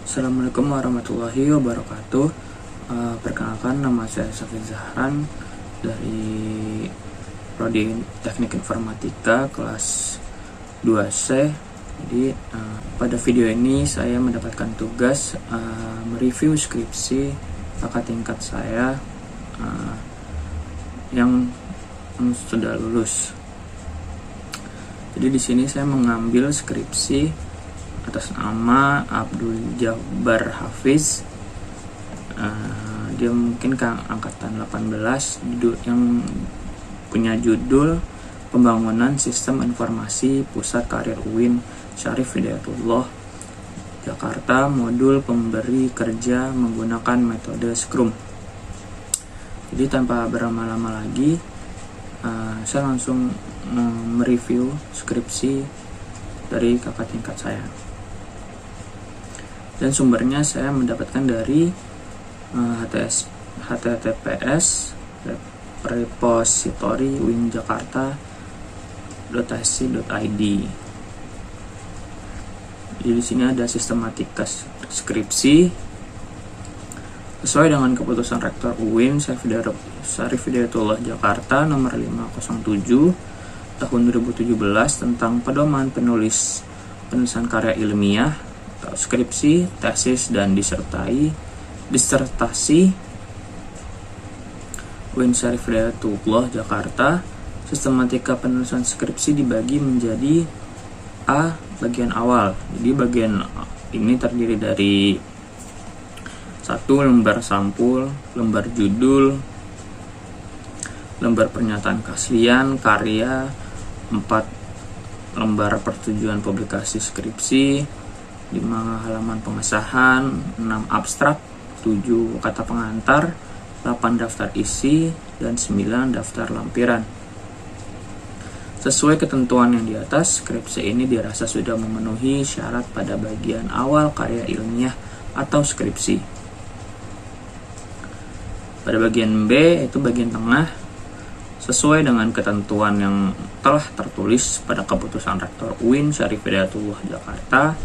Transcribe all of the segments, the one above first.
Assalamualaikum warahmatullahi wabarakatuh. Perkenalkan, nama saya Safid Zahran dari Prodi Teknik Informatika kelas 2C. Jadi pada video ini saya mendapatkan tugas mereview skripsi kakak tingkat saya yang sudah lulus. Jadi di sini saya mengambil skripsi atas nama Abdul Jabbar Hafiz. Dia mungkin angkatan 18, yang punya judul Pembangunan Sistem Informasi Pusat Karir UIN Syarif Hidayatullah Jakarta, modul pemberi kerja menggunakan metode Scrum. Jadi tanpa berlama-lama lagi, saya langsung mereview skripsi dari kakak tingkat saya. Dan sumbernya saya mendapatkan dari https repository uinjakarta.ac.id. Jadi di sini ada sistematika skripsi sesuai dengan keputusan Rektor UIN Syarif Hidayatullah Jakarta nomor 507 tahun 2017 tentang pedoman penulisan karya ilmiah, skripsi, tesis, dan disertasi UIN Syarif Hidayatullah Jakarta. Sistematika penulisan skripsi dibagi menjadi A. Bagian awal. Jadi bagian ini terdiri dari 1. Lembar sampul, lembar judul, lembar pernyataan keaslian karya, 4 lembar persetujuan publikasi skripsi, 5 halaman pengesahan, 6 abstrak, 7 kata pengantar, 8 daftar isi, dan 9 daftar lampiran. Sesuai ketentuan yang di atas, skripsi ini dirasa sudah memenuhi syarat pada bagian awal karya ilmiah atau skripsi. Pada bagian B, yaitu bagian tengah, sesuai dengan ketentuan yang telah tertulis pada keputusan Rektor UIN Syarif Hidayatullah Jakarta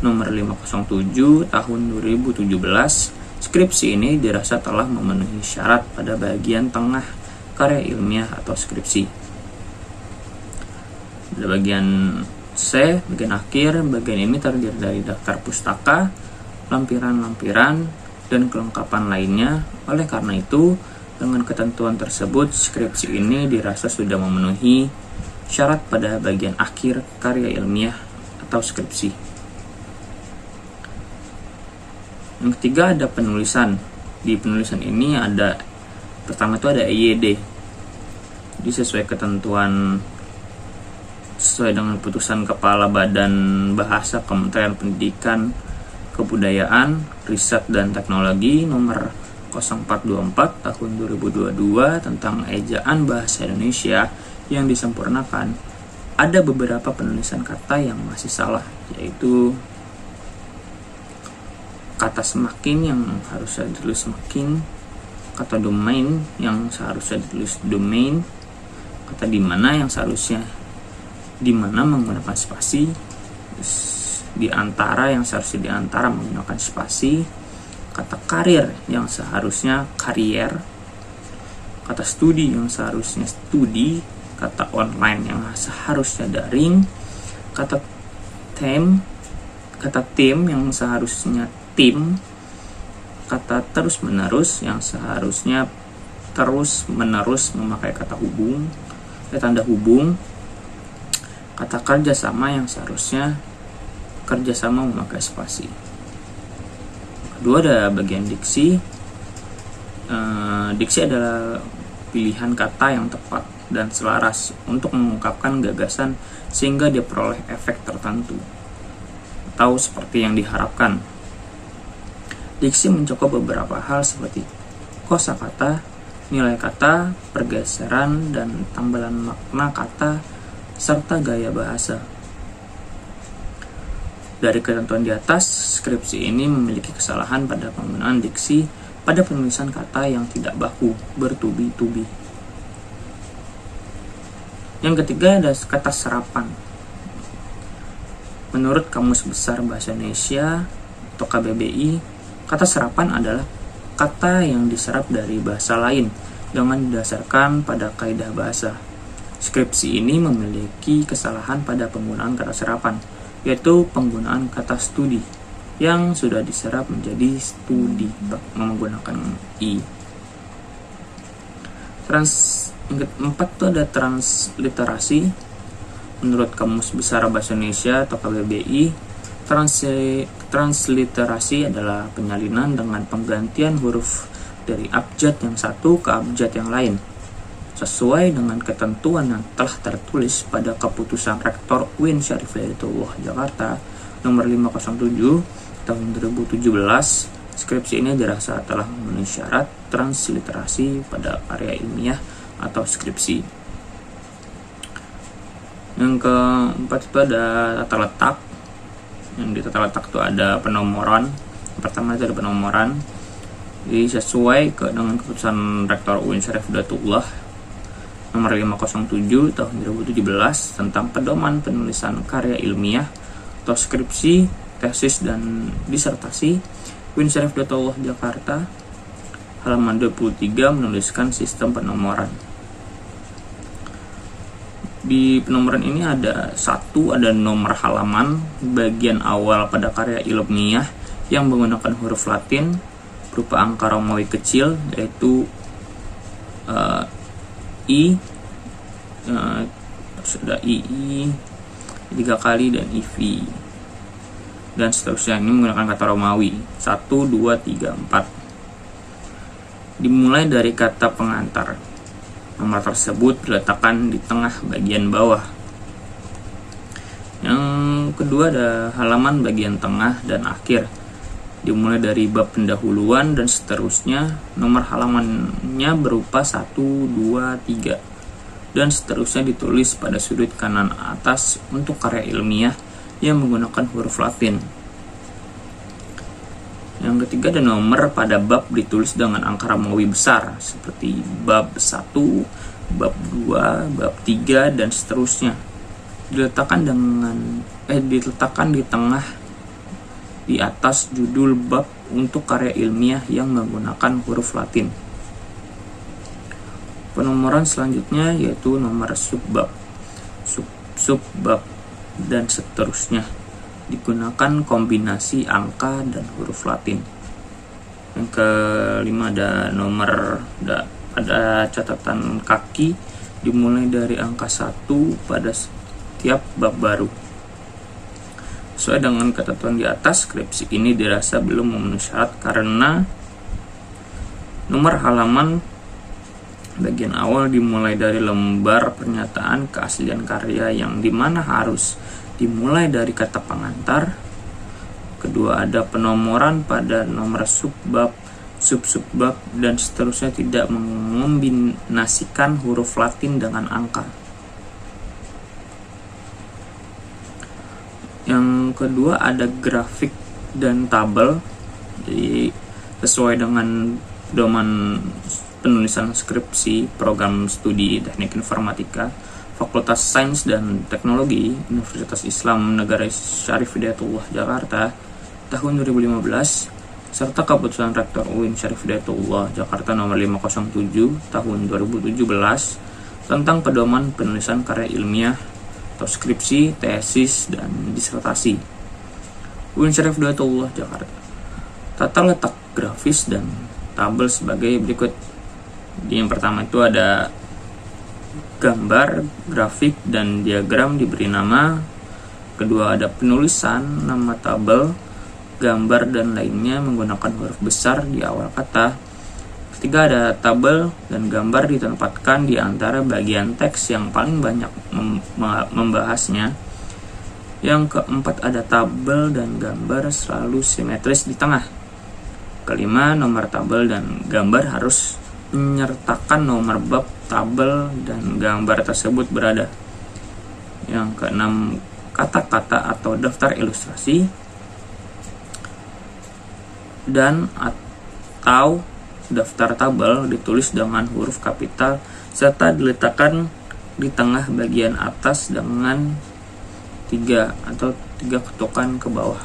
nomor 507 tahun 2017, skripsi ini dirasa telah memenuhi syarat pada bagian tengah karya ilmiah atau skripsi. Pada bagian C, bagian akhir, bagian ini terdiri dari daftar pustaka, lampiran-lampiran, dan kelengkapan lainnya. Oleh karena itu, dengan ketentuan tersebut, skripsi ini dirasa sudah memenuhi syarat pada bagian akhir karya ilmiah atau skripsi. Yang ketiga ada penulisan. Di penulisan ini pertama itu ada EYD. Jadi sesuai dengan putusan Kepala Badan Bahasa Kementerian Pendidikan, Kebudayaan, Riset dan Teknologi nomor 0424 tahun 2022 tentang ejaan bahasa Indonesia yang disempurnakan, ada beberapa penulisan kata yang masih salah, yaitu kata semakin yang harusnya ditulis semakin, kata domain yang seharusnya ditulis domain, kata dimana yang seharusnya dimana menggunakan spasi, di antara yang seharusnya di antara menggunakan spasi, kata karir yang seharusnya karier, kata studi yang seharusnya studi, kata online yang seharusnya daring, kata tim yang seharusnya tim, kata terus menerus yang seharusnya terus menerus memakai kata tanda hubung, kata kerjasama yang seharusnya kerjasama memakai spasi. Kedua ada bagian diksi. Diksi adalah pilihan kata yang tepat dan selaras untuk mengungkapkan gagasan sehingga dia peroleh efek tertentu atau seperti yang diharapkan. Diksi mencakup beberapa hal seperti kosakata, nilai kata, pergeseran dan tambalan makna kata, serta gaya bahasa. Dari ketentuan di atas, skripsi ini memiliki kesalahan pada penggunaan diksi pada penulisan kata yang tidak baku, bertubi-tubi. Yang ketiga ada kata serapan. Menurut Kamus Besar Bahasa Indonesia atau KBBI, kata serapan adalah kata yang diserap dari bahasa lain dengan didasarkan pada kaidah bahasa. Skripsi ini memiliki kesalahan pada penggunaan kata serapan, yaitu penggunaan kata studi yang sudah diserap menjadi studi menggunakan i. Yang keempat itu ada transliterasi. Menurut Kamus Besar Bahasa Indonesia atau KBBI, transliterasi adalah penyalinan dengan penggantian huruf dari abjad yang satu ke abjad yang lain, sesuai dengan ketentuan yang telah tertulis pada keputusan Rektor UIN Syarif Hidayatullah Jakarta nomor 507 tahun 2017. Skripsi ini dirasa telah memenuhi syarat transliterasi pada karya ilmiah atau skripsi. Yang keempat itu ada tata letak. Yang di tata letak itu ada penomoran. Yang pertama itu ada penomoran. Jadi sesuai dengan keputusan Rektor UIN Syarif Hidayatullah nomor 507 tahun 2017 tentang pedoman penulisan karya ilmiah atau skripsi, tesis, dan disertasi, UIN Syarif Hidayatullah Jakarta halaman 23 menuliskan sistem penomoran. Di penomoran ini ada nomor halaman bagian awal pada karya ilmiah yang menggunakan huruf Latin berupa angka Romawi kecil, yaitu I, sudah II 3 kali dan IV dan seterusnya. Ini menggunakan kata Romawi 1, 2, 3, 4. Dimulai dari kata pengantar. Nomor tersebut diletakkan di tengah bagian bawah. Yang kedua ada halaman bagian tengah dan akhir. Dimulai dari bab pendahuluan dan seterusnya. Nomor halamannya berupa 1, 2, 3 dan seterusnya ditulis pada sudut kanan atas untuk karya ilmiah yang menggunakan huruf Latin. Yang ketiga ada nomor pada bab ditulis dengan angka Romawi besar seperti bab 1, bab 2, bab 3 dan seterusnya. Diletakkan di tengah di atas judul bab untuk karya ilmiah yang menggunakan huruf Latin. Penomoran selanjutnya yaitu nomor subbab, subbab dan seterusnya. Digunakan kombinasi angka dan huruf Latin. Yang kelima ada ada catatan kaki dimulai dari angka 1 pada setiap bab baru. Sesuai dengan ketentuan di atas, skripsi ini dirasa belum memenuhi syarat karena nomor halaman bagian awal dimulai dari lembar pernyataan keaslian karya yang dimana harus dimulai dari kata pengantar. Kedua ada penomoran pada nomor subbab, sub-subbab dan seterusnya tidak mengombinasikan huruf Latin dengan angka. Yang kedua ada grafik dan tabel. Jadi sesuai dengan pedoman penulisan skripsi program studi Teknik Informatika Fakultas Sains dan Teknologi Universitas Islam Negara Syarif Hidayatullah Jakarta tahun 2015 serta keputusan Rektor UIN Syarif Hidayatullah Jakarta nomor 507 tahun 2017 tentang pedoman penulisan karya ilmiah atau skripsi, tesis, dan disertasi. UIN Syarif Hidayatullah Jakarta. Tata letak grafis dan tabel sebagai berikut. Yang pertama itu ada gambar, grafik, dan diagram diberi nama. Kedua ada penulisan, nama tabel, gambar, dan lainnya menggunakan huruf besar di awal kata. Ketiga ada tabel dan gambar ditempatkan di antara bagian teks yang paling banyak membahasnya. Yang keempat ada tabel dan gambar selalu simetris di tengah. Kelima, nomor tabel dan gambar harus menyertakan nomor bab tabel dan gambar tersebut berada. Yang keenam, kata-kata atau daftar ilustrasi dan atau daftar tabel ditulis dengan huruf kapital serta diletakkan di tengah bagian atas dengan 3 ketukan ke bawah.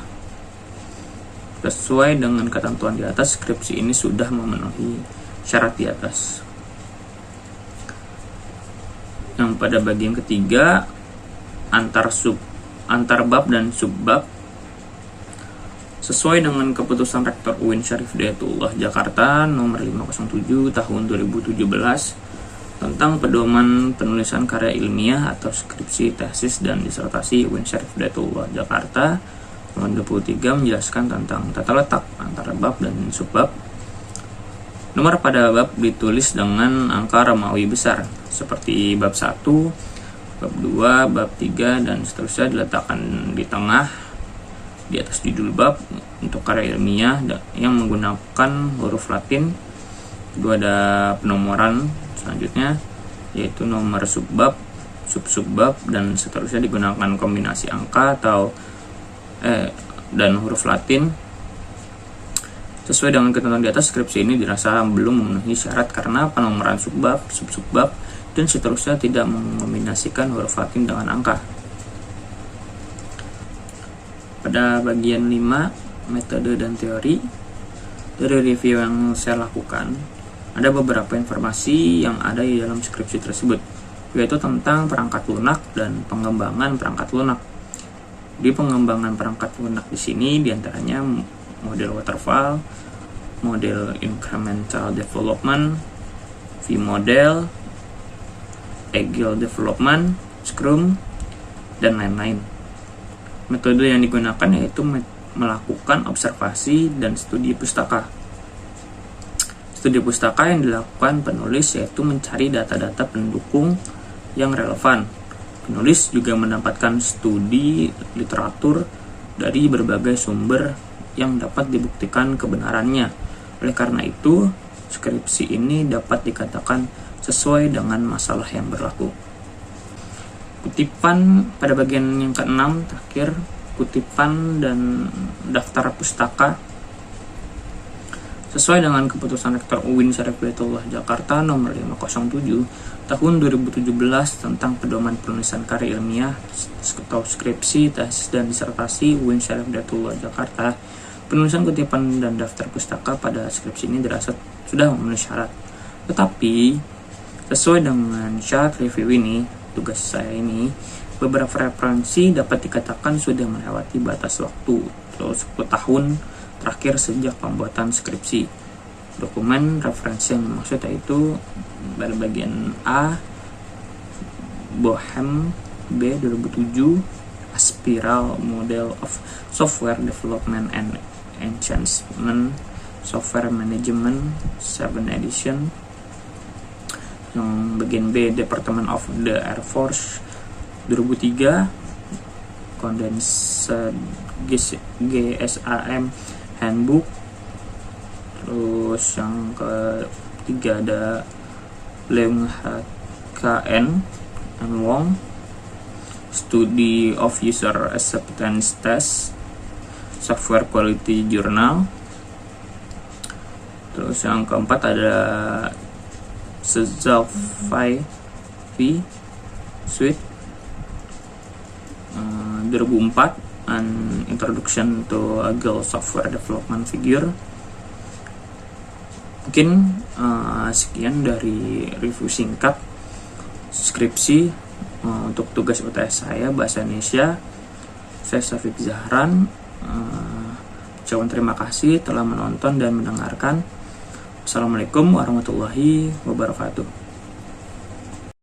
Sesuai dengan ketentuan di atas, skripsi ini sudah memenuhi syarat di atas. Yang pada bagian ketiga, antar bab dan subbab. Sesuai dengan keputusan Rektor UIN Syarif Hidayatullah Jakarta nomor 507 tahun 2017 tentang pedoman penulisan karya ilmiah atau skripsi, tesis, dan disertasi UIN Syarif Hidayatullah Jakarta nomor 23 menjelaskan tentang tata letak antara bab dan subbab. Nomor pada bab ditulis dengan angka Romawi besar seperti bab 1, bab 2, bab 3, dan seterusnya diletakkan di tengah di atas judul bab untuk karya ilmiah yang menggunakan huruf Latin. Kedua ada penomoran selanjutnya yaitu nomor subbab, sub-subbab, dan seterusnya digunakan kombinasi angka atau dan huruf Latin. Sesuai dengan ketentuan di atas, skripsi ini dirasa belum memenuhi syarat karena penomoran subbab, sub-subbab, dan seterusnya tidak mengombinasikan huruf Latin dengan angka. Pada bagian 5, metode dan teori, dari review yang saya lakukan, ada beberapa informasi yang ada di dalam skripsi tersebut, yaitu tentang perangkat lunak dan pengembangan perangkat lunak. Di pengembangan perangkat lunak di sini diantaranya model waterfall, model incremental development, V-model, agile development, Scrum, dan lain-lain. Metode yang digunakan yaitu melakukan observasi dan studi pustaka. Studi pustaka yang dilakukan penulis yaitu mencari data-data pendukung yang relevan. Penulis juga mendapatkan studi literatur dari berbagai sumber yang dapat dibuktikan kebenarannya. Oleh karena itu, skripsi ini dapat dikatakan sesuai dengan masalah yang berlaku. Kutipan pada bagian yang ke-6 terakhir, kutipan dan daftar pustaka. Sesuai dengan keputusan Rektor UIN Syarif Hidayatullah Jakarta nomor 507 tahun 2017 tentang pedoman penulisan karya ilmiah atau skripsi, tesis, dan disertasi UIN Syarif Hidayatullah Jakarta, penulisan kutipan dan daftar pustaka pada skripsi ini dirasa sudah memenuhi syarat. Tetapi sesuai dengan syarat review ini, tugas saya ini, beberapa referensi dapat dikatakan sudah melewati batas waktu 10 tahun terakhir sejak pembuatan skripsi. Dokumen referensi yang dimaksud yaitu pada bagian A, Bohem B 2007, A Spiral Model of Software Development and Enhancement Software Management 7 edition. Yang bagian B, Department of the Air Force 2003, Condensed GSAM Handbook. Terus yang ketiga ada Leung KN and Wong, Study of User Acceptance Test, Software Quality Journal. Terus yang keempat ada Sezalfai V Suite 2004, An Introduction to Agile Software Development Figure. Mungkin sekian dari review singkat skripsi untuk tugas UTS saya Bahasa Indonesia. Saya Syafiq Zahran. Ucapan terima kasih telah menonton dan mendengarkan. Assalamualaikum warahmatullahi wabarakatuh.